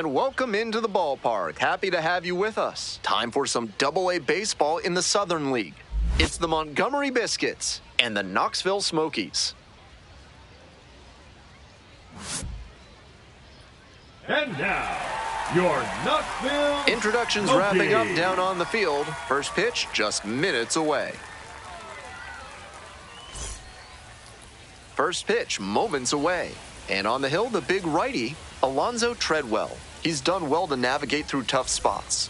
And welcome into the ballpark. Happy to have you with us. Time for some Double-A baseball in the Southern League. It's the Montgomery Biscuits and the Knoxville Smokies. And now, your Knoxville Introductions Smokies. wrapping up down on the field. First pitch just minutes away. First pitch moments away. And on the hill, the big righty, Alonzo Treadwell. He's done well to navigate through tough spots.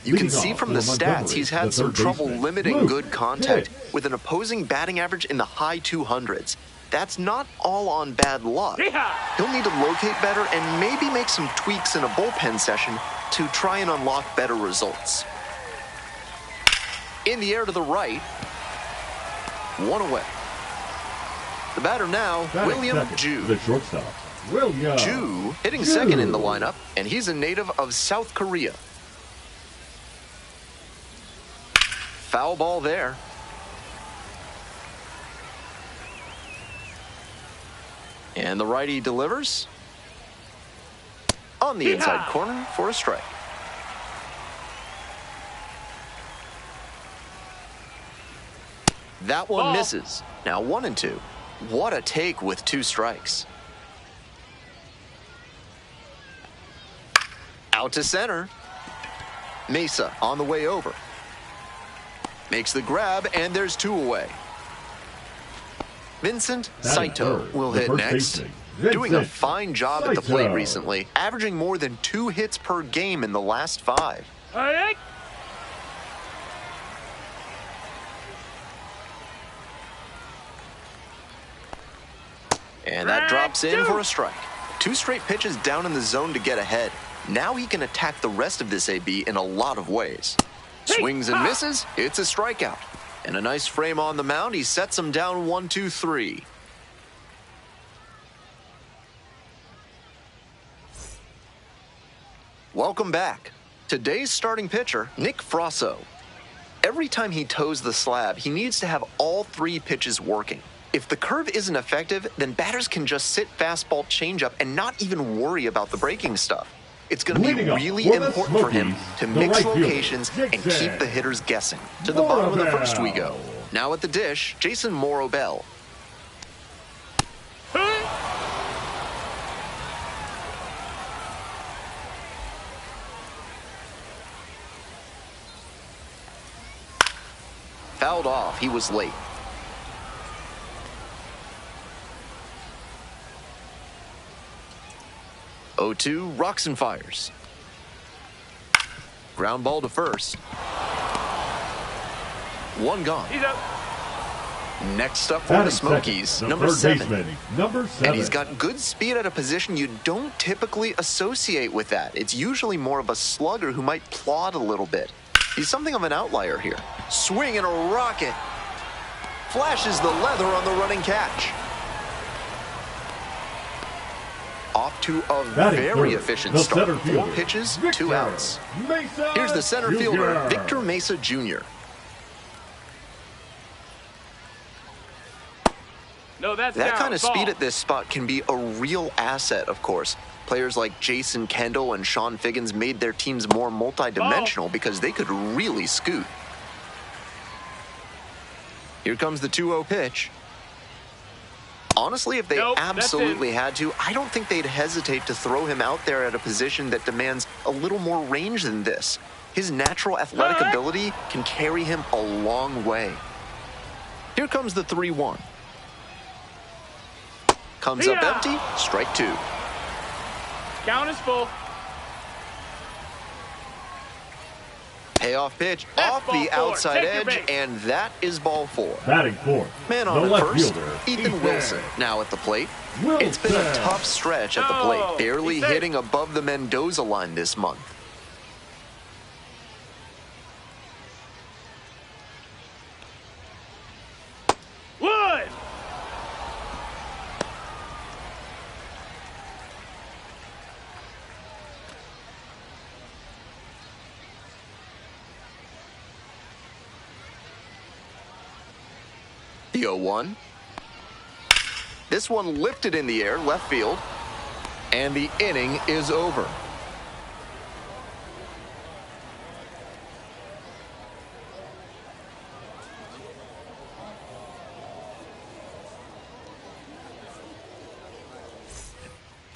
You can see from the stats he's had some trouble limiting good contact with an opposing batting average in the high 200s. That's not all on bad luck. He'll need to locate better and maybe make some tweaks in a bullpen session to try and unlock better results. In the air to the right, one away. The batter now, William Jew. The shortstop, William Jew hitting second in the lineup, and he's a native of South Korea. Foul ball there. And the righty delivers on the inside corner for a strike. That one misses. Now 1-2. What a take with 2 strikes. Out to center. Mesa on the way over. Makes the grab, and there's 2 away. Vincent Saito will hit next. Doing a fine job at the plate recently, averaging more than 2 hits per game in the last 5. And that drops in for a strike. 2 straight pitches down in the zone to get ahead. Now he can attack the rest of this AB in a lot of ways. Swings and misses, it's a strikeout. And a nice frame on the mound, he sets him down 1-2-3. Welcome back. Today's starting pitcher, Nick Frasso. Every time he toes the slab, he needs to have all 3 pitches working. If the curve isn't effective, then batters can just sit fastball changeup and not even worry about the breaking stuff. It's going to be really important for him to mix locations and keep the hitters guessing. To the bottom of the first we go. Now at the dish, Jason Morobell. Fouled off, he was late. 0-2, rocks and fires. Ground ball to first. 1 gone. He's up. Next up for the Smokies, number 7. Number 7. And he's got good speed at a position you don't typically associate with that. It's usually more of a slugger who might plod a little bit. He's something of an outlier here. Swing and a rocket. Flashes the leather on the running catch. Off to a very efficient start. 4 pitches, 2 outs. Here's the center fielder, Victor Mesa Jr. No, that's That down. kind of Ball. speed at this spot can be a real asset, of course. Players like Jason Kendall and Sean Figgins made their teams more multi-dimensional because they could really scoot. Here comes the 2-0 pitch. Honestly, if they absolutely had to, I don't think they'd hesitate to throw him out there at a position that demands a little more range than this. His natural athletic ability can carry him a long way. Here comes the 3-1. Comes up empty, strike 2. Count is full. Payoff pitch off the outside edge, and that is ball 4. Batting 4. Man on at first, Ethan Wilson. Now at the plate. It's been a tough stretch at the plate, barely hitting above the Mendoza line this month. Wood! The 0-1. This one lifted in the air, left field. And the inning is over.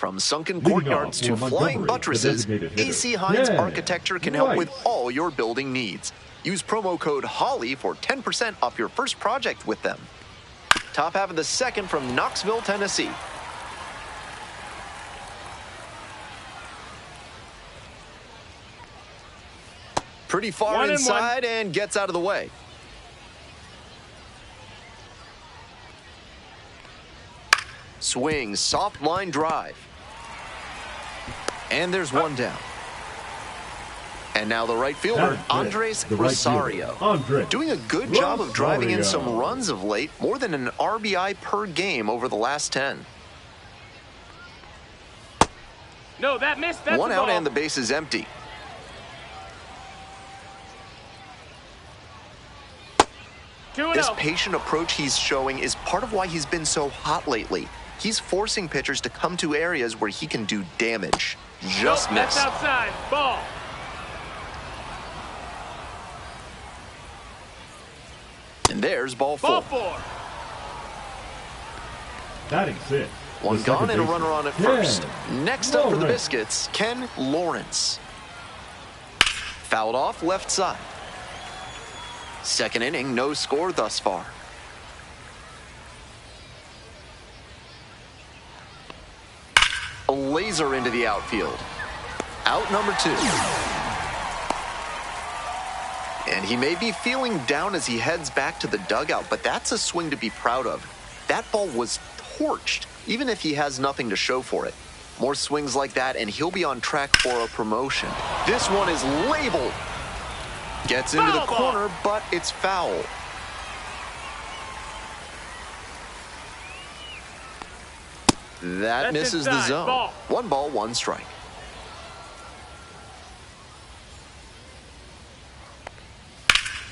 From sunken Leading courtyards off to for flying Montgomery, buttresses, the designated hitter. AC Hines Yeah, Architecture can help right. with all your building needs. Use promo code HOLLY for 10% off your first project with them. Top half of the second from Knoxville, Tennessee. Pretty far 1-1. inside and gets out of the way. Swing, soft line drive. And there's one down. And now the right fielder, Andres Rosario. Doing a good job of driving in some runs of late, more than an RBI per game over the last 10. No, that missed. That's One a out ball. and the base is empty. This 2-0. patient approach he's showing is part of why he's been so hot lately. He's forcing pitchers to come to areas where he can do damage. Just Nope, that's missed. outside. Ball. And there's ball Ball four. 4. Batting six. One the gone second and a baseman, runner on at Ken first. Next up for the Lawrence. Biscuits, Ken Lawrence. Fouled off left side. Second inning, no score thus far. A laser into the outfield. Out number 2. And he may be feeling down as he heads back to the dugout, but that's a swing to be proud of. That ball was torched, even if he has nothing to show for it. More swings like that, and he'll be on track for a promotion. This one is labeled. Gets into the Foul ball. corner, but it's foul. That That's misses the inside. zone. Ball. 1 ball, 1 strike.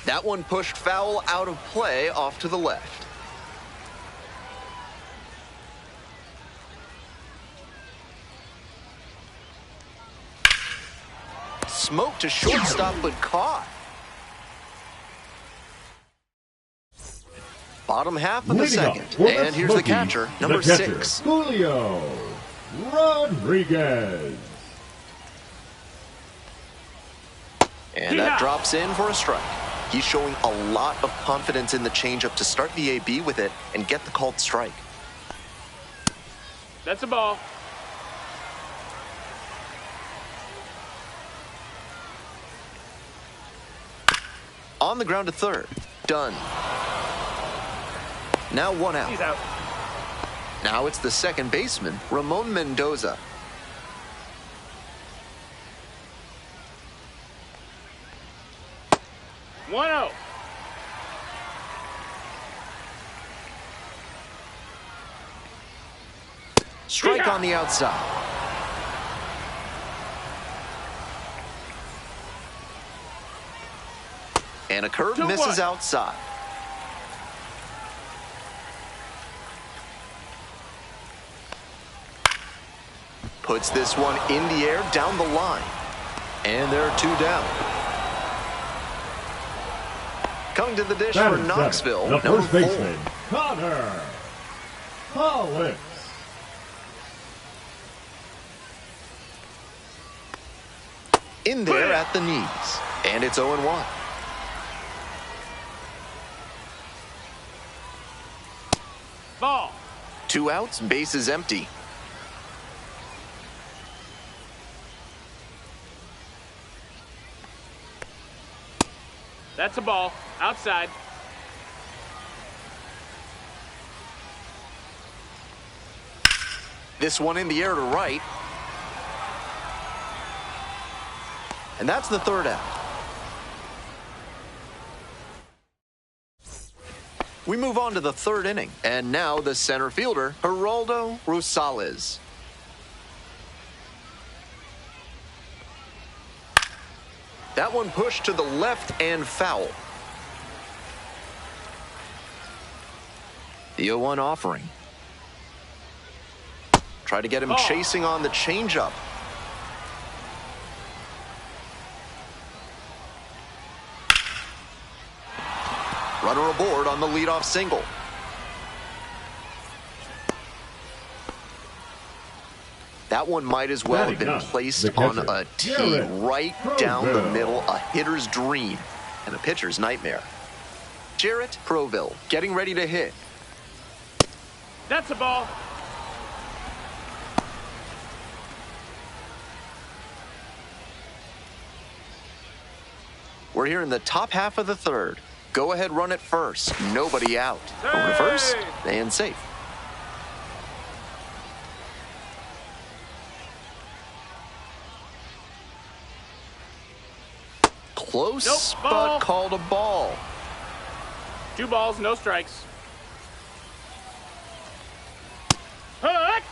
That one pushed foul out of play off to the left. Smoke to shortstop, but caught. Bottom half of the Leading second. off for the And here's the Smokies, catcher, number the catcher, 6. Julio Rodriguez. And Yeah. that drops in for a strike. He's showing a lot of confidence in the changeup to start the AB with it and get the called strike. That's a ball. On the ground to third. Done. Now 1 out. He's out. Now it's the second baseman, Ramon Mendoza. One 0. Strike Yeah. on the outside. And a curve 2-1. misses outside. Puts this one in the air down the line. And there are 2 down. Coming to the dish for Batting Knoxville, seven, the number first 4. baseman, Connor Hollis. In there at the knees. And it's 0-1. Ball. 2 outs, base is empty. That's a ball. Outside. This one in the air to right. And that's the 3rd out. We move on to the 3rd inning. And now the center fielder, Geraldo Rosales. That one pushed to the left and foul. The 0-1 offering. Try to get him chasing on the changeup. Runner aboard on the leadoff single. That one might as well have been placed on a tee right down the middle, a hitter's dream and a pitcher's nightmare. Jarrett Proville getting ready to hit. That's a ball. We're here in the top half of the third. Go ahead, run it first. Nobody out. Over to first and safe. Close, nope, but called a ball. 2 balls, no strikes. Hook!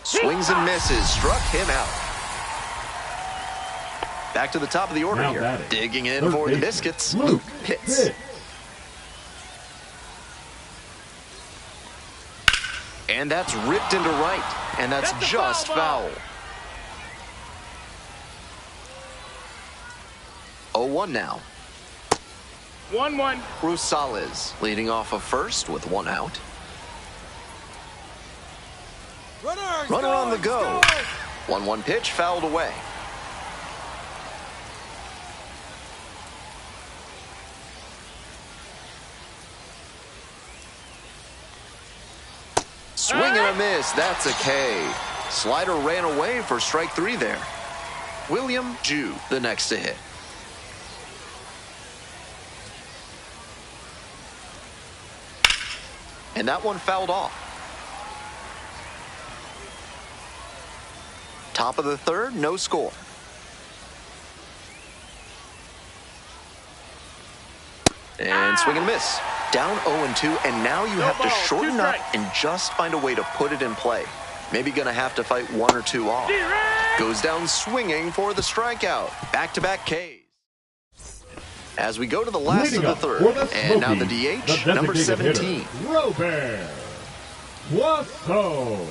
Swings and misses. Struck him out. Back to the top of the order here. Digging in for the Biscuits, Luke Pitts. And that's ripped into right. And that's just foul. 0-1 now. 1-1. Rosales leading off of first with 1 out. Runner on the go. 1-1 pitch fouled away. Swing and a miss. That's a K. Slider ran away for strike 3 there. William Jew, the next to hit. And that one fouled off. Top of the third, no score. And swing and miss. Down 0-2, and now you have to shorten up and just find a way to put it in play. Maybe going to have to fight 1 or 2 off. Goes down swinging for the strikeout. Back-to-back Ks. As we go to the last of the third, and now the DH, number 17. Robert Wasso.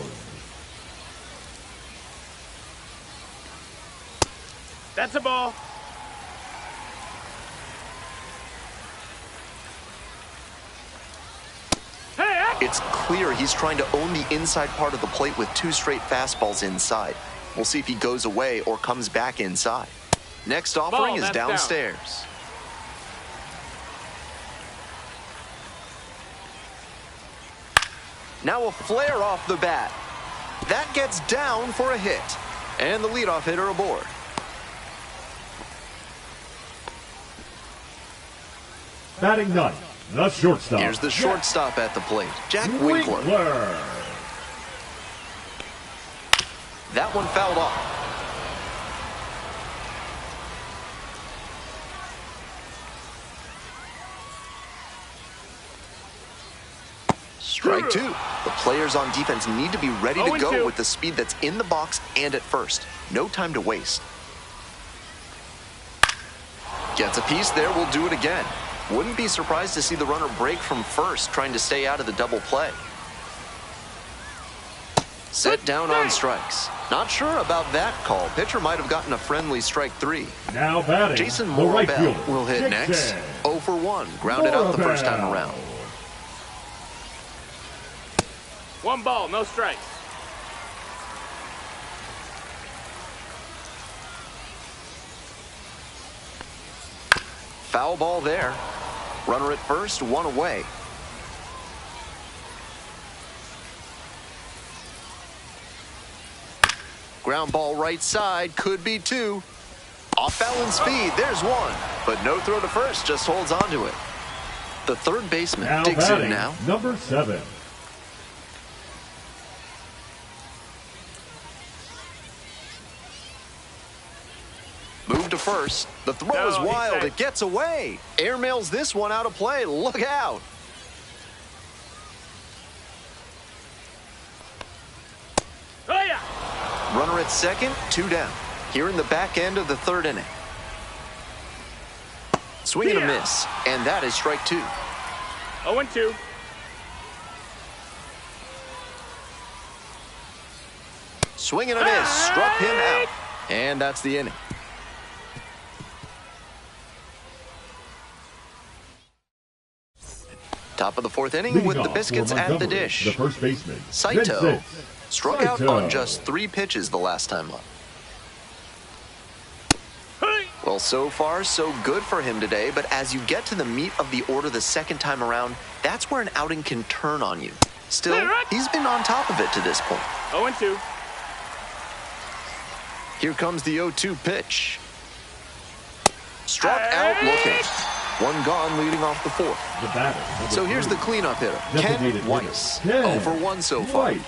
That's a ball. It's clear he's trying to own the inside part of the plate with 2 straight fastballs inside. We'll see if he goes away or comes back inside. Next offering is downstairs. Now a flare off the bat. That gets down for a hit. And the leadoff hitter aboard. Batting ninth, the shortstop. Here's the shortstop at the plate, Jack Winkler. That one fouled off. Strike 2. The players on defense need to be ready to go with the speed that's in the box and at first. No time to waste. Gets a piece there, we'll do it again. Wouldn't be surprised to see the runner break from first, trying to stay out of the double play. Set down on strikes. Not sure about that call. Pitcher might have gotten a friendly strike 3. Now batting, Jason Morabel will hit next. 0 for 1. Grounded out the first time around. 1 ball, no strikes. Foul ball there. Runner at first, 1 away. Ground ball right side, could be 2. Off balance speed, there's 1. But no throw to first, just holds on to it. The third baseman now digs batting, in now. Number 7. Move to first. The throw is wild. It gets away. Airmails this one out of play. Look out. Oh, yeah. Runner at second, 2 down. Here in the back end of the third inning. Swing and a miss. And that is strike 2. 0-2. Swing and a miss, struck him out. And that's the inning. Top of the fourth inning Leading with the off Biscuits for at the Montgomery, dish. The first baseman, Saito Vincent struck out Saito. on just 3 pitches the last time up. Well, so far, so good for him today, but as you get to the meat of the order the second time around, that's where an outing can turn on you. Still, he's been on top of it to this point. 0-2. Here comes the 0-2 pitch. Struck out looking. 1 gone leading off the fourth. The batter, So here's the cleanup hitter, Ken Designated Weiss. hitter, 0 for 1 so far. Weiss.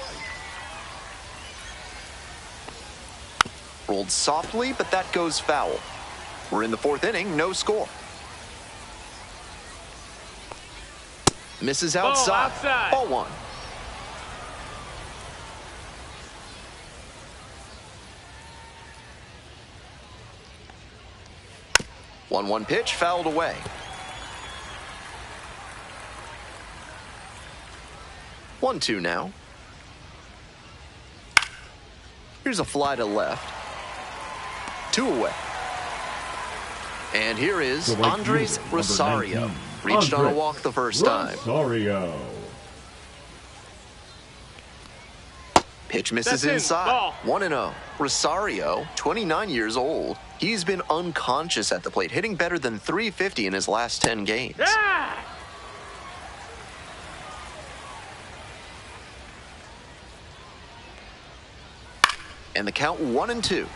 Rolled softly, but that goes foul. We're in the fourth inning, no score. Misses outside. Ball 1. One pitch fouled away. 1-2 now. Here's a fly to left. 2 away. And here is The right Andres fielder, number Rosario. 19, Reached on a Andres walk the first time. Rosario. Pitch misses That's in. inside. Ball. 1-0. Rosario, 29 years old. He's been unconscious at the plate, hitting better than .350 in his last 10 games. Ah! And the count 1-2.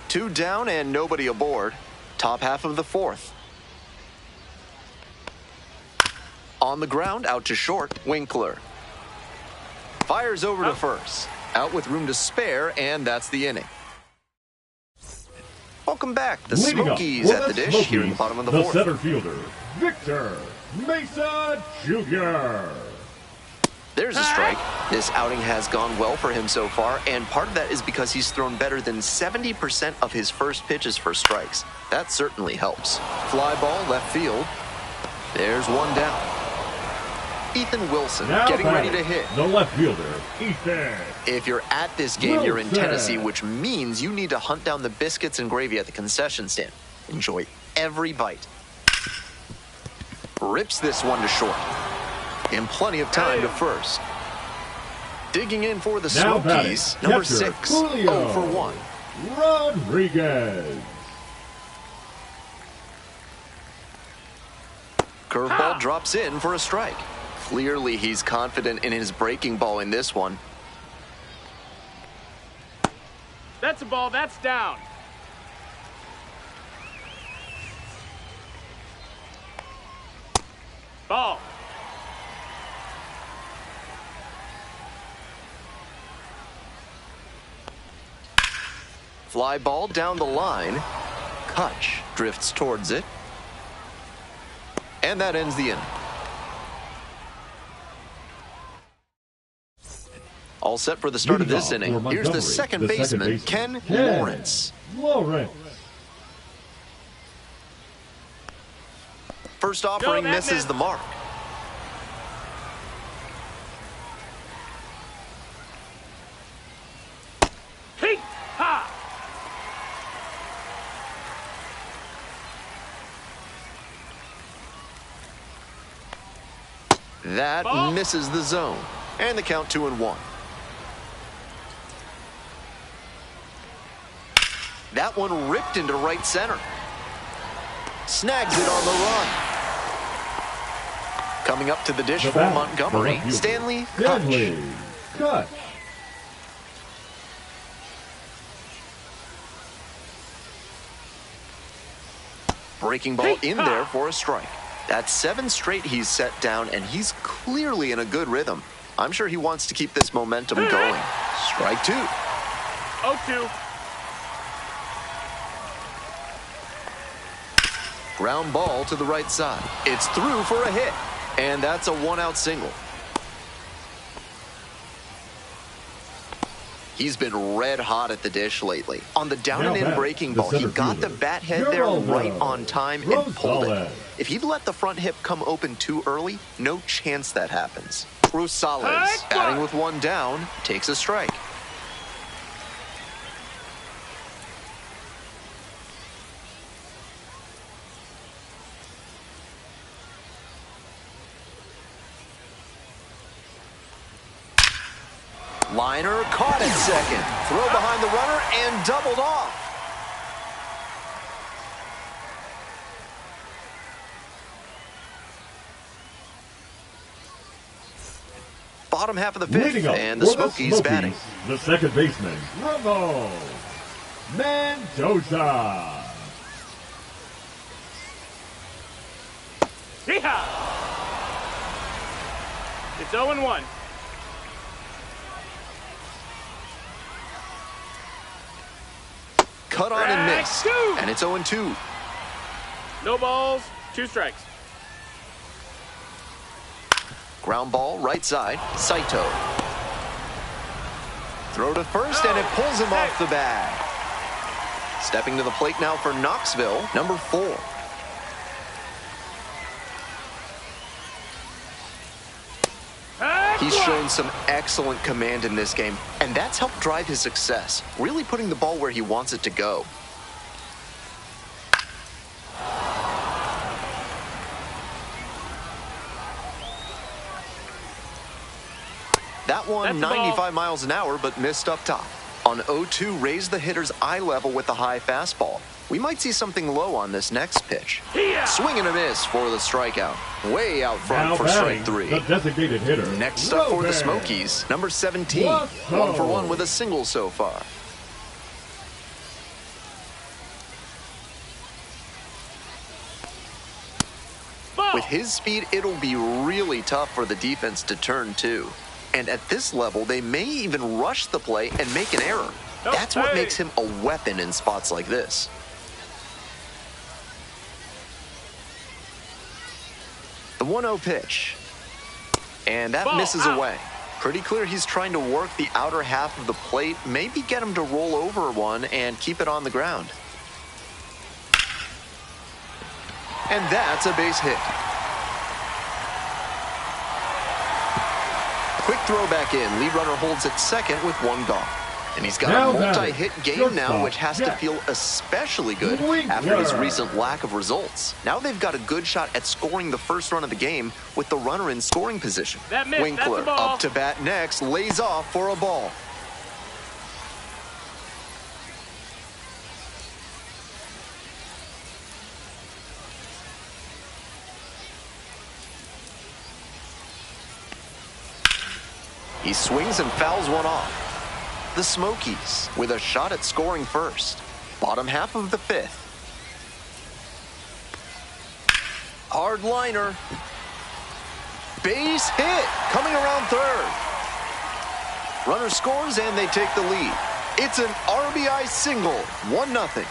2 down and nobody aboard. Top half of the fourth. On the ground, out to short, Winkler. Fires over to first. Out with room to spare, and that's the inning. Welcome back. The Leading up Smokies for at the dish Smokies, here in the bottom of the the fourth. center fielder, Victor Mesa Jr. There's a strike. This outing has gone well for him so far, and part of that is because he's thrown better than 70% of his first pitches for strikes. That certainly helps. Fly ball left field. There's 1 down. Ethan Wilson Now getting ready batting, to hit. the left fielder, Ethan. If you're at this game, you're in Wilson. Tennessee, which means you need to hunt down the biscuits and gravy at the concession stand. Enjoy every bite. Rips this one to short. And plenty of time to first. Digging in for the Now batting, Smokies, number catcher, 6, Julio 0 for 1. Rodriguez. Curveball drops in for a strike. Clearly, he's confident in his breaking ball in this one. That's a ball. That's down. Ball. Fly ball down the line. Kutch drifts towards it. And that ends the inning. All set for the start of Leading this off inning. for Here's the Montgomery, second the baseman, Ken Lawrence. Lawrence. First offering that misses missed. the mark. Heat. Ha. That Ball. misses the zone. And the count 2-1. That one ripped into right center. Snags it on the run. Coming up to the dish The for batter, Montgomery, the left fielder, Stanley Stanley Kutch. Kutch. Breaking ball in there for a strike. That's 7 straight he's set down, and he's clearly in a good rhythm. I'm sure he wants to keep this momentum going. Strike 2. 0-2. Ground ball to the right side. It's through for a hit, and that's a 1-out single. He's been red hot at the dish lately. On the down and in Now breaking the ball, he center got the fielder, bat head there Geraldo right on time and pulled it. Rosales. If he'd let the front hip come open too early, no chance that happens. Rosales, batting with 1 down, takes a strike. Liner caught at second. Throw behind the runner and doubled off. Bottom half of the fifth, and the Smokies batting. The second baseman, Ramon Mendoza. Yeehaw! It's 0-1. Cut on and missed, and it's 0-2. No balls, 2 strikes. Ground ball, right side, Saito. Throw to first, and it pulls him off the bag. Stepping to the plate now for Knoxville, number 4. He's shown some excellent command in this game, and that's helped drive his success, really putting the ball where he wants it to go. That one 95 miles an hour, but missed up top. On 0-2, raised the hitter's eye level with the high fastball. We might see something low on this next pitch. Swing and a miss for the strikeout. Way out front for strike 3. The designated hitter. Next up for the Smokies, number 17. 1 for 1 with a single so far. With his speed, it'll be really tough for the defense to turn too. And at this level, they may even rush the play and make an error. That's what makes him a weapon in spots like this. The 1-0 pitch. And that misses away. Pretty clear he's trying to work the outer half of the plate, maybe get him to roll over one and keep it on the ground. And that's a base hit. Quick throw back in. Lead runner holds at second with 1 gone. And he's got a multi-hit game now, which has to feel especially good after his recent lack of results. Now they've got a good shot at scoring the first run of the game with the runner in scoring position. Winkler up to bat next, lays off for a ball. He swings and fouls one off. The Smokies with a shot at scoring first. Bottom half of the 5th. Hard liner. Base hit coming around third. Runner scores and they take the lead. It's an RBI single, 1-0.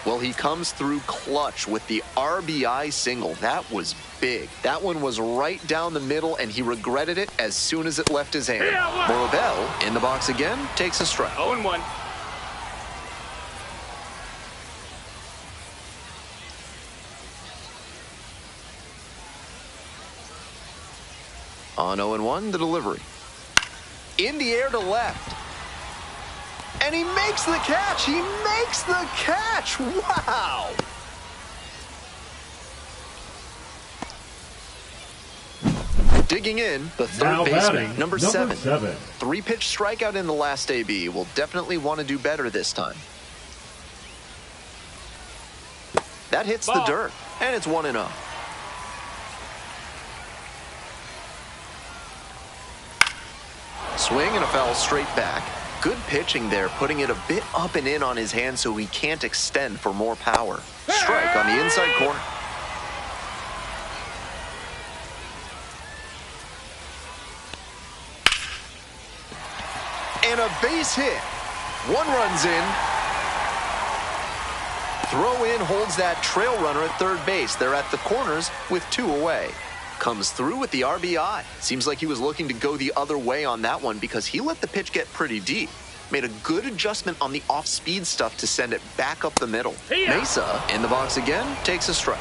Well, he comes through clutch with the RBI single. That was big. That one was right down the middle, and he regretted it as soon as it left his hand. Morabel in the box again, takes a strike. 0-1. On 0-1, the delivery. In the air to left. And he makes the catch. He makes the catch. Wow. Digging in, the third baseman, number 7. 3-pitch strikeout in the last AB. Will definitely want to do better this time. That hits the dirt, and it's 1-0. Swing and a foul straight back. Good pitching there, putting it a bit up and in on his hand so he can't extend for more power. Strike on the inside corner. And a base hit. 1 runs in. Throw in holds that trail runner at third base. They're at the corners with 2 away. Comes through with the RBI. Seems like he was looking to go the other way on that one because he let the pitch get pretty deep. Made a good adjustment on the off-speed stuff to send it back up the middle. Mesa in the box again, takes a strike.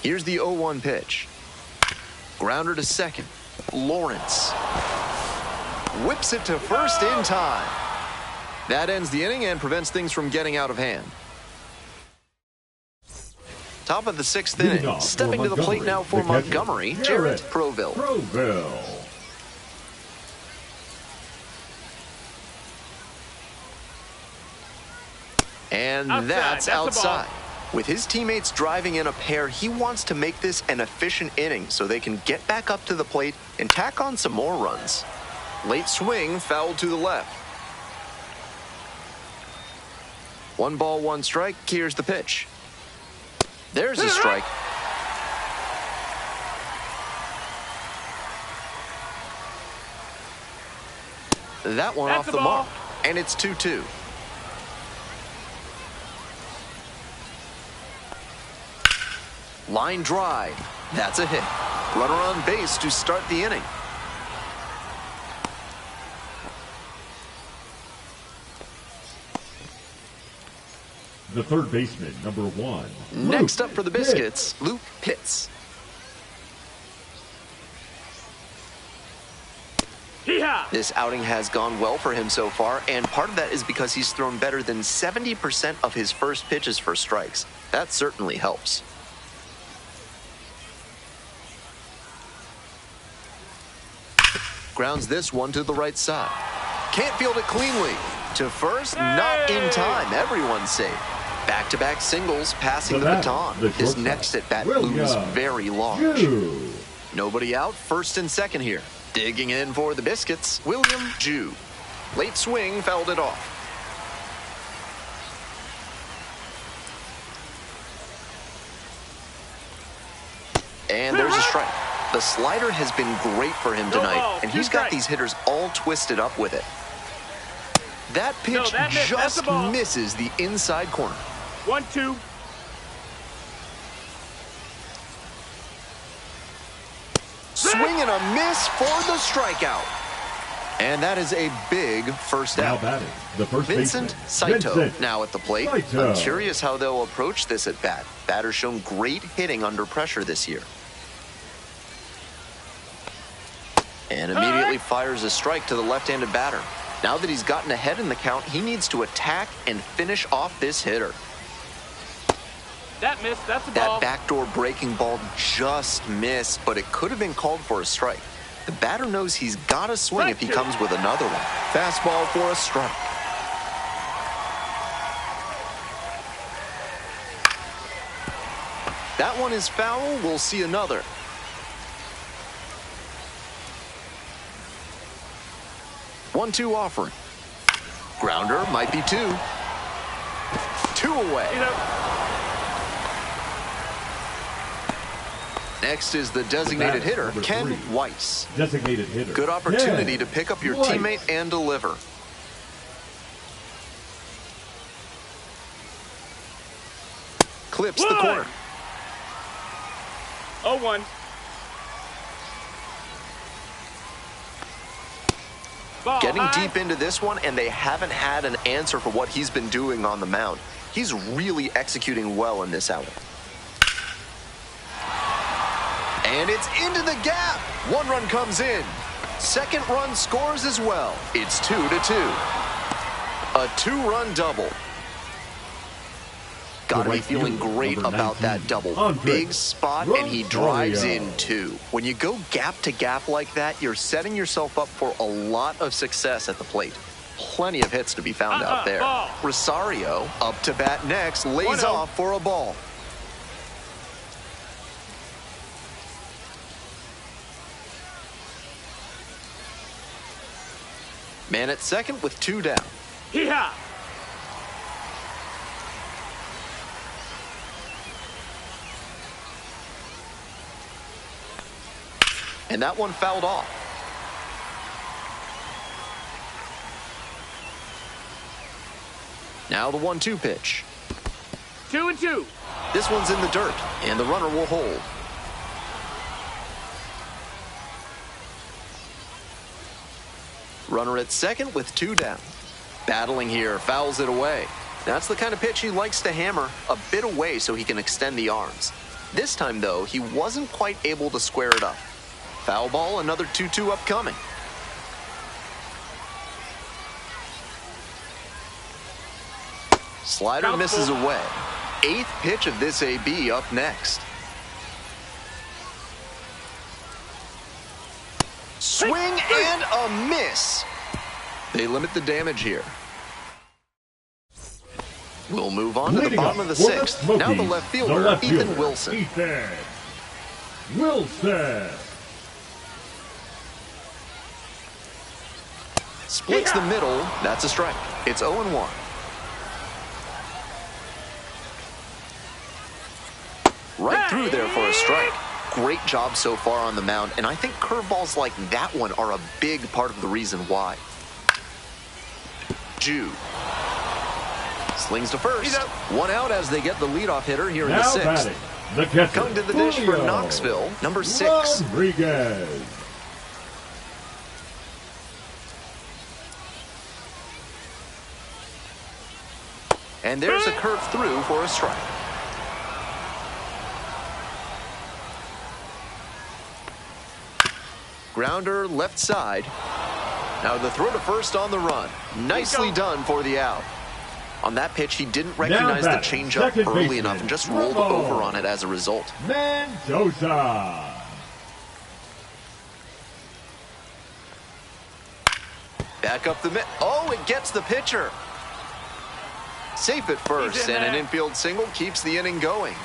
Here's the 0-1 pitch. Grounder to second. Lawrence whips it to first in time. That ends the inning and prevents things from getting out of hand. Top of the 6th inning. Stepping to the plate now for Montgomery, Jarrett Proville. And that's outside. With his teammates driving in a pair, he wants to make this an efficient inning so they can get back up to the plate and tack on some more runs. Late swing, foul to the left. 1 ball, 1 strike. Here's the pitch. There's a strike. That one off the mark. And it's 2-2. Line drive. That's a hit. Runner on base to start the inning. The third baseman, number 1. Next up for the Biscuits, Luke Pitts. This outing has gone well for him so far, and part of that is because he's thrown better than 70% of his first pitches for strikes. That certainly helps. Grounds this one to the right side. Can't field it cleanly. To first, not in time. Everyone's safe. Back-to-back singles, passing the baton. His next at-bat looms very large. Nobody out, first and second here. Digging in for the Biscuits, William Jew. Late swing, fouled it off. And there's a strike. The slider has been great for him tonight, and he's got these hitters all twisted up with it. That pitch just misses the inside corner. 1-2. Swing and a miss for the strikeout. And that is a big first out. Batting, the first Vincent Saito now at the plate. I'm curious how they'll approach this at bat. Batter's shown great hitting under pressure this year. And immediately fires a strike to the left-handed batter. Now that he's gotten ahead in the count, he needs to attack and finish off this hitter. That missed. That's a ball. That backdoor breaking ball just missed, but it could have been called for a strike. The batter knows he's got to swing if he comes with another one. Fastball for a strike. That one is foul. We'll see another. One-two offering. Grounder might be 2. 2 away. Next is the designated hitter, Ken Weiss. Designated hitter. Good opportunity to pick up your teammate and deliver. Clips the corner. 0-1. Getting deep into this one, and they haven't had an answer for what he's been doing on the mound. He's really executing well in this outing. And it's into the gap. 1 run comes in. Second run scores as well. It's 2-2. A 2-run double. Gotta be feeling great about that double. Big spot, and he drives in 2. When you go gap to gap like that, you're setting yourself up for a lot of success at the plate. Plenty of hits to be found out there. Rosario, up to bat next, lays off for a ball. Man at second with 2 down. Hee-haw! And that one fouled off. Now the 1-2 pitch. 2-2. This one's in the dirt, and the runner will hold. Runner at second with 2 down. Battling here, fouls it away. That's the kind of pitch he likes to hammer a bit away so he can extend the arms. This time, though, he wasn't quite able to square it up. Foul ball, another 2-2 upcoming. Slider Count misses full. away. 8th pitch of this AB up next. Swing and a miss. They limit the damage here. We'll move on to the Leading bottom up of the for 6th. Smokies, Now the left fielder, Ethan Wilson. Ethan Wilson. Splits the middle. That's a strike. It's 0-1. Right through there for a strike. Great job so far on the mound, and I think curveballs like that one are a big part of the reason why. Jude slings to first. 1 out as they get the leadoff hitter here in the Now 6th. batting, the catcher, Coming to the dish for Julio Knoxville, number 6. Rodriguez. And there's a curve through for a strike. Grounder left side. Now the throw to first on the run. Nicely done for the out. On that pitch, he didn't recognize the batting, changeup second early baseman, enough and just rolled Romo. over on it as a result. Mendoza. Back up the mid. Oh, it gets the pitcher. Safe at first, He's in and an there. infield single keeps the inning going.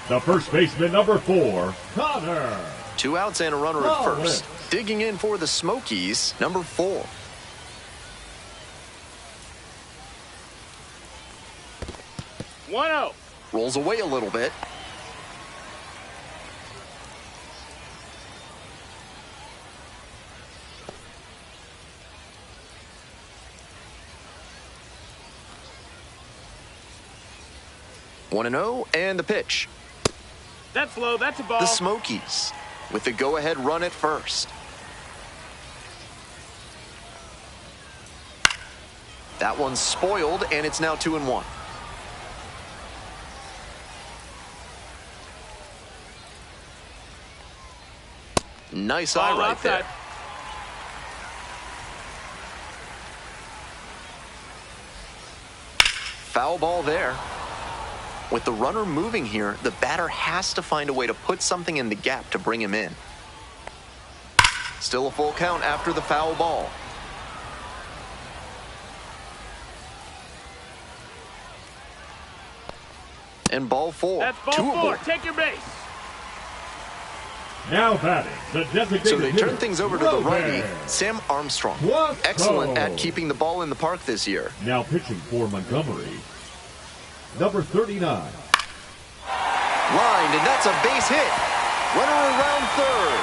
The first baseman, number 4, Connor. 2 outs and a runner at Oh, first. Digging in for the Smokies, number 4. One zero. Rolls away a little bit. One and 0, and the pitch. That's low. That's a ball. The Smokies with the go-ahead run at first. That one's spoiled, and it's now 2-1. Nice eye Ball right outside. there. Foul ball there. With the runner moving here, the batter has to find a way to put something in the gap to bring him in. Still a full count after the foul ball. And ball 4. That's ball 2 4. aboard. Take your base. Now batting, the designated So they turn hitter, things over to the righty, Lopez. Sam Armstrong. What Excellent go? at keeping the ball in the park this year. Now pitching for Montgomery, number 39. Lined, and that's a base hit. Runner around third.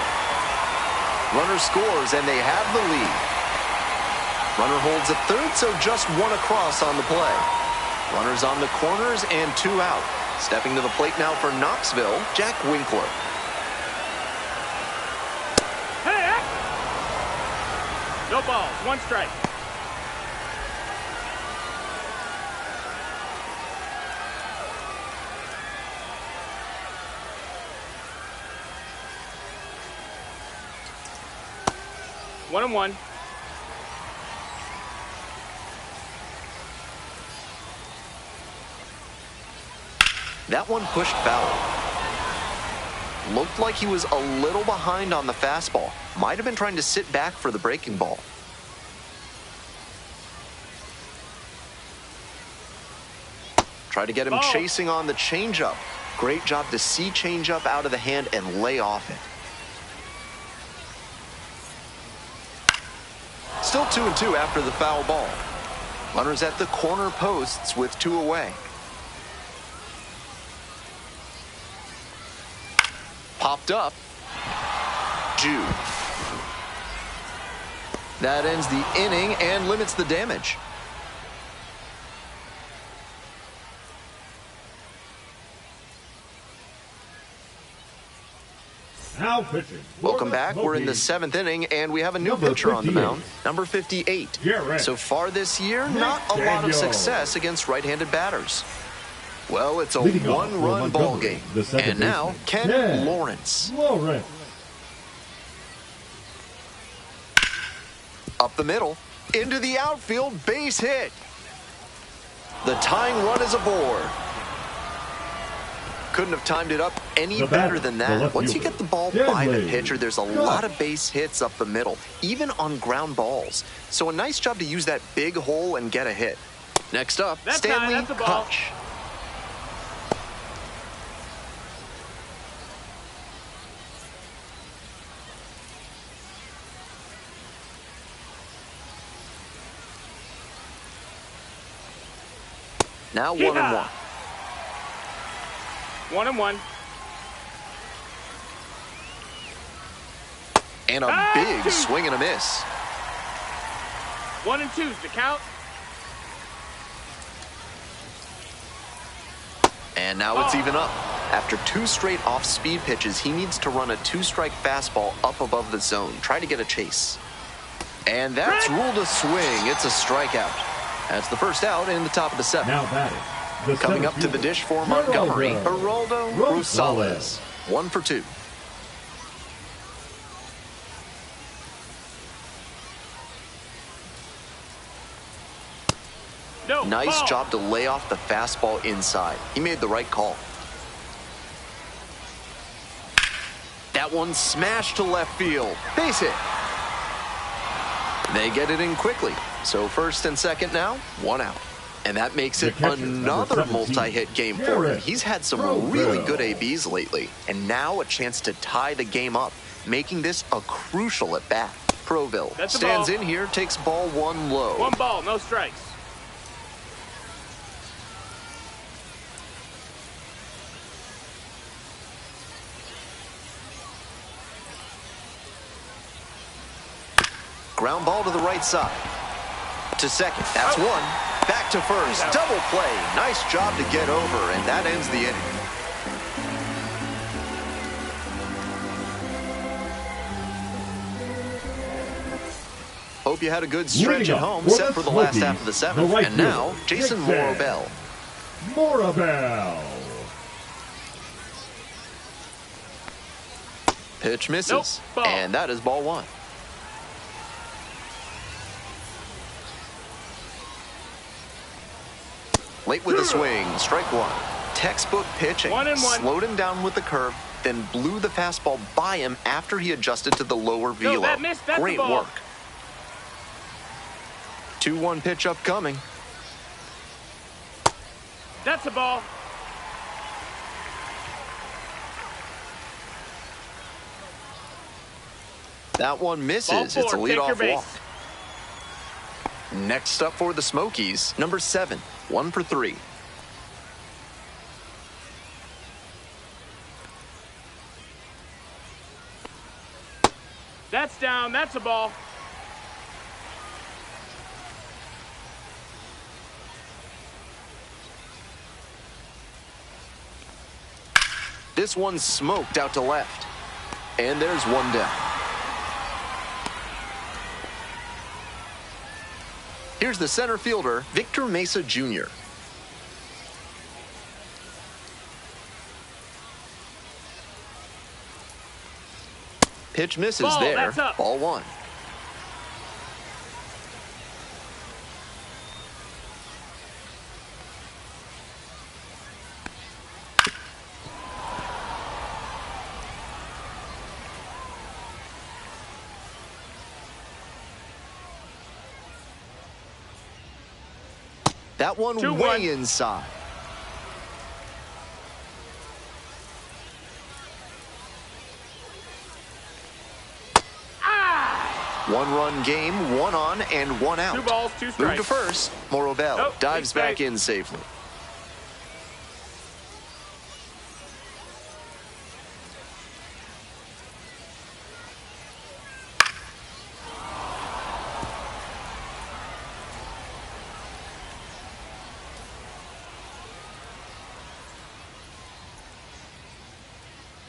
Runner scores, and they have the lead. Runner holds at third, so just 1 across on the play. Runners on the corners and 2 out. Stepping to the plate now for Knoxville, Jack Winkler. Hey, no balls. 1 strike. One and 1. That one pushed foul. Looked like he was a little behind on the fastball. Might have been trying to sit back for the breaking ball. Try to get him Ball. chasing on the changeup. Great job to see changeup out of the hand and lay off it. Still 2-2 after the foul ball. Runners at the corner posts with 2 away. Popped up. Jude. That ends the inning and limits the damage. Now pitching. for Welcome the back. We're in the Smokies, 7th inning, and we have a new Number pitcher on the 58. mound, number 58. Garrett So far this year, not a lot of Daniel. success against right-handed batters. Well, it's a Leading off for one-run ball Montgomery, game. the second And now, baseman, Ken Ken Lawrence. Lawrence. Up the middle, into the outfield, base hit. The tying run is aboard. Couldn't have timed it up any better than that. Once you get the ball by the pitcher, there's a lot of base hits up the middle, even on ground balls. So a nice job to use that big hole and get a hit. Next up, Stanley Hutch. Now 1-1. 1-1. And a big swing and a miss. 1-2's the count. And now it's even up. After 2 straight off-speed pitches, he needs to run a 2-strike fastball up above the zone. Try to get a chase. And that's ruled a swing. It's a strikeout. That's the first out in the top of the 7th. Now batting. Coming up to the dish for Montgomery, Geraldo Rosales. 1 for 2. Nice job to lay off the fastball inside. He made the right call. That one smashed to left field. Base hit. They get it in quickly. So first and second now, 1 out. And that makes it another multi-hit game for him. He's had some really good ABs lately. And now a chance to tie the game up, making this a crucial at-bat. Proville stands in here, takes ball 1 low. 1 ball, no strikes. Ground ball to the right side. To second, that's 1. Back to first, double play. Nice job to get over, and that ends the inning. Hope you had a good stretch at home, set for the last half of the 7th. And now, Jason Morabel. Pitch misses, and that is ball 1. Late with a swing, strike 1. Textbook pitching. 1-1. Slowed him down with the curve, then blew the fastball by him after he adjusted to the lower velo. That's Great work. 2-1 pitch upcoming. That's a ball. That one misses. It's a leadoff walk. Next up for the Smokies, number 7, 1 for 3. That's down. That's a ball. This one's smoked out to left. And there's 1 down. Here's the center fielder, Victor Mesa Jr. Pitch misses there. Ball 1. That one way inside. One-run game, 1 on and 1 out. 2 balls, 2 strikes. Move to first. Morabel dives back in safely.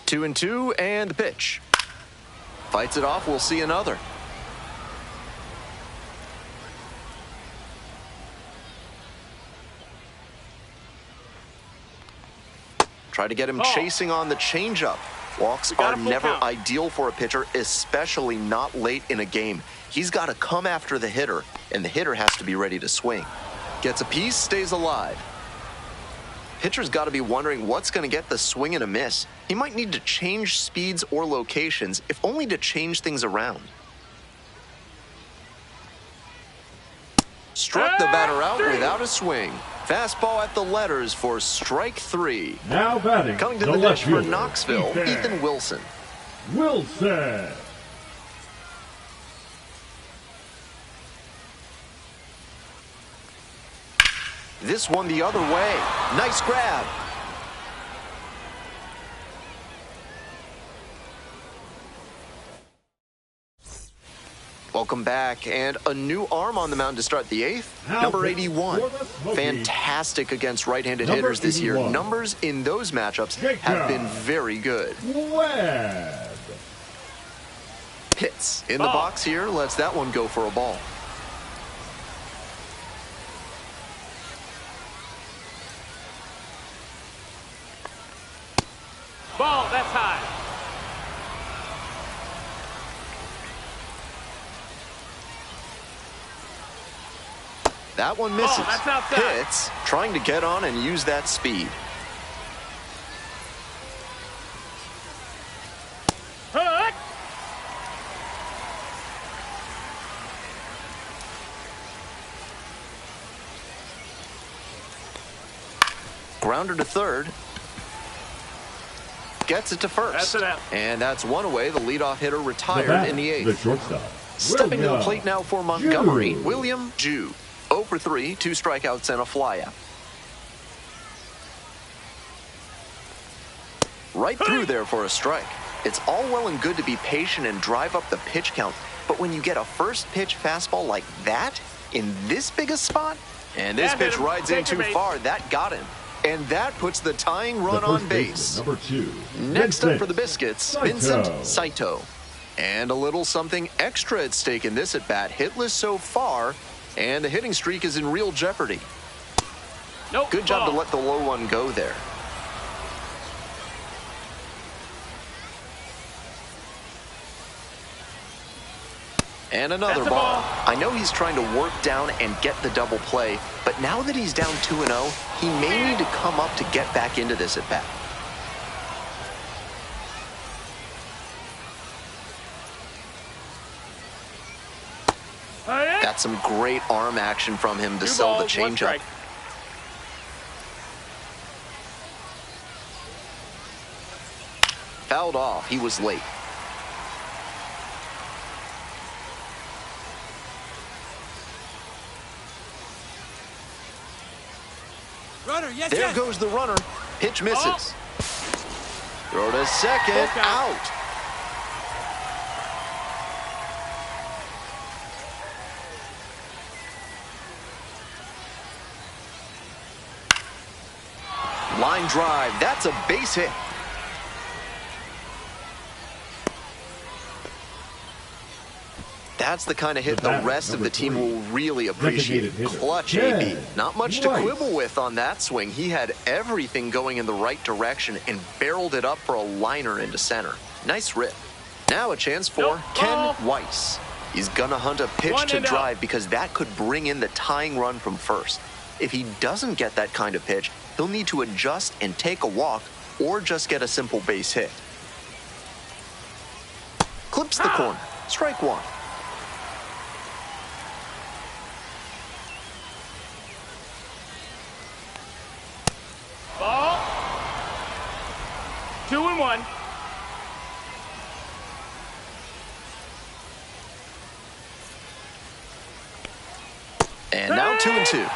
Two and 2, and the pitch. Fights it off, we'll see another. Try to get him chasing on the changeup. Walks are never ideal for a pitcher, especially not late in a game. He's got to come after the hitter, and the hitter has to be ready to swing. Gets a piece, stays alive. Pitcher's got to be wondering what's going to get the swing and a miss. He might need to change speeds or locations, if only to change things around. Struck the batter out without a swing. Fastball at the letters for strike 3. Now batting. Coming to the dish for Knoxville, Ethan Wilson. Wilson. This one the other way. Nice grab. Welcome back, and a new arm on the mound to start the 8th. Number 81. Fantastic against right-handed hitters this year. Numbers in those matchups have been very good. Webb. Hits in the box here. Lets that one go for a ball. Ball, that's high. That one misses. That's outside. Hits, trying to get on and use that speed. Hook. Grounder to third. Gets it to first. That's it out. And that's one away. The leadoff hitter retired in the 8th. The shortstop. Stepping to the plate now for Montgomery, William Jew. 0 for 3, 2 strikeouts and a flyout. Right through there for a strike. It's all well and good to be patient and drive up the pitch count, but when you get a first pitch fastball like that in this big a spot, and this pitch rides in too far, that got him. And that puts the tying run on base. Number 2. Next up for the Biscuits, Vincent Saito. And a little something extra at stake in this at-bat. Hitless so far, and the hitting streak is in real jeopardy. Nope. Good job to let the low one go there. And another ball. I know he's trying to work down and get the double play, but now that he's down 2-0, he may need to come up to get back into this at-bat. Got some great arm action from him to sell the changeup. Fouled off. He was late. Runner, yes, There yes. goes the runner. Pitch misses. Throw to second. Out. Line drive. That's a base hit. That's the kind of hit the rest of the team will really appreciate. Clutch AB. Not much to quibble with on that swing. He had everything going in the right direction and barreled it up for a liner into center. Nice rip. Now a chance for Ken Weiss. He's gonna hunt a pitch to drive because that could bring in the tying run from first. If he doesn't get that kind of pitch, he'll need to adjust and take a walk or just get a simple base hit. Clips the corner. Strike one. Ball. 2-1. And now 2-2.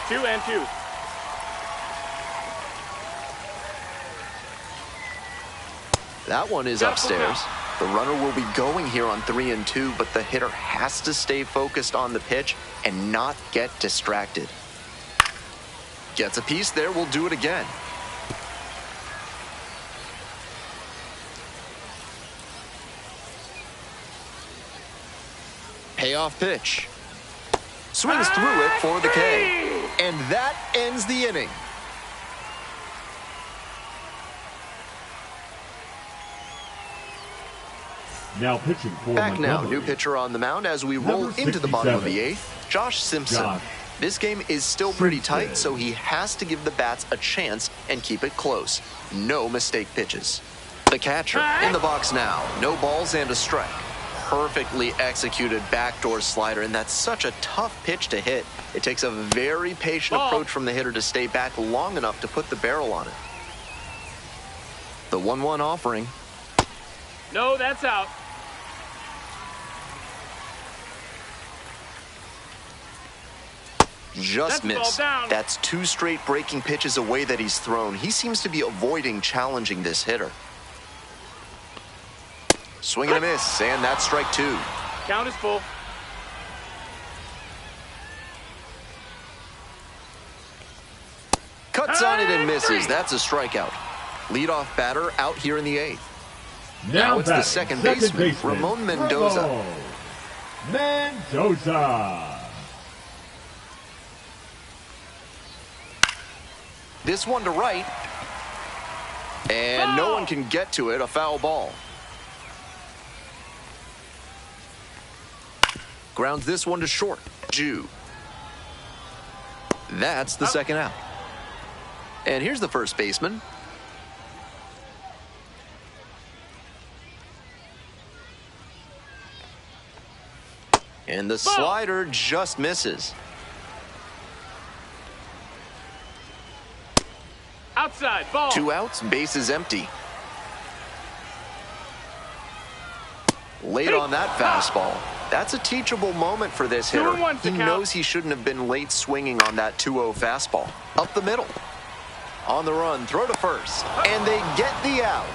2-2. That one is upstairs. The runner will be going here on 3-2, but the hitter has to stay focused on the pitch and not get distracted. Gets a piece there, we'll do it again. Payoff pitch. Swings through it for the K. And that ends the inning. Now pitching for Back now, Montgomery. new pitcher on the mound as we roll Number into the bottom of 67. the eighth, Josh Simpson. Josh This game is still pretty Simpson. tight, so he has to give the bats a chance and keep it close. No mistake pitches. The catcher in the box now. No balls and a strike. Perfectly executed backdoor slider, and that's such a tough pitch to hit. It takes a very patient approach from the hitter to stay back long enough to put the barrel on it. The 1-1 offering. No, that's out. Just That's the ball missed. down. That's 2 straight breaking pitches away that he's thrown. He seems to be avoiding challenging this hitter. Swing and a miss, and that's strike 2. Count is full. Cuts on it and misses. That's a strikeout. Leadoff batter out here in the 8th. Now it's the second baseman, Ramon Mendoza. Mendoza. This one to right. And no one can get to it. A foul ball. Grounds this one to short. Jew. That's the second out. And here's the first baseman. And the slider just misses. Outside, ball. 2 outs, bases empty. Late on that fastball. That's a teachable moment for this hitter. 2-1 to He count. knows he shouldn't have been late swinging on that 2-0 fastball. Up the middle. On the run, throw to first. And they get the out.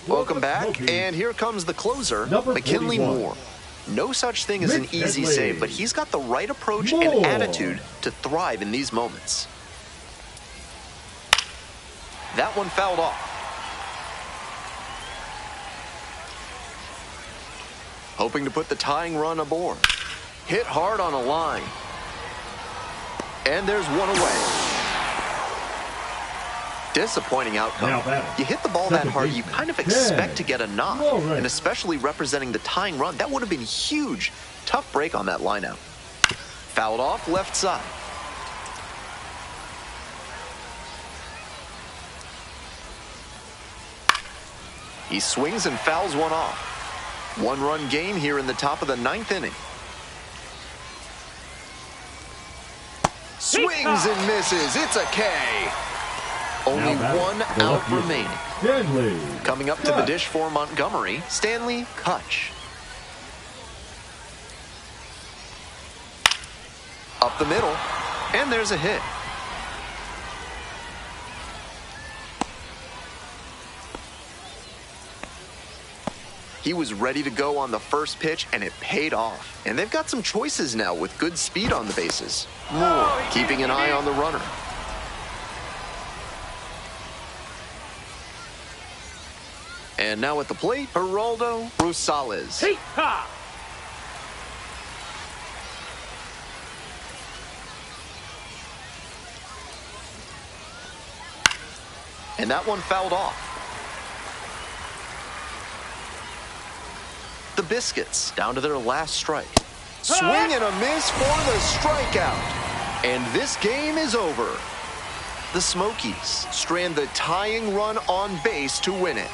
Welcome back, and here comes the closer, Number McKinley 41. Moore. No such thing as an easy McKinley. save, but he's got the right approach Moore. and attitude to thrive in these moments. That one fouled off. Hoping to put the tying run aboard. Hit hard on a line. And there's one away. Disappointing outcome. Now batting. You hit the ball that Second hard, you baseman, kind of Ted. expect to get a knock. Lawrence. And especially representing the tying run, that would have been huge. Tough break on that lineout. Fouled off left side. He swings and fouls one off. 1-run game here in the top of the 9th inning. Swings and misses. It's a K. Only Now batting, 1 the out left fielder, remaining. Stanley. Coming up to the dish for Montgomery, Stanley Kutch. Up the middle, and there's a hit. He was ready to go on the first pitch, and it paid off. And they've got some choices now with good speed on the bases. Moore keeping an eye on the runner. And now at the plate, Geraldo Rosales. Hey, ha! And that one fouled off. The Biscuits down to their last strike. Swing and a miss for the strikeout. And this game is over. The Smokies strand the tying run on base to win it.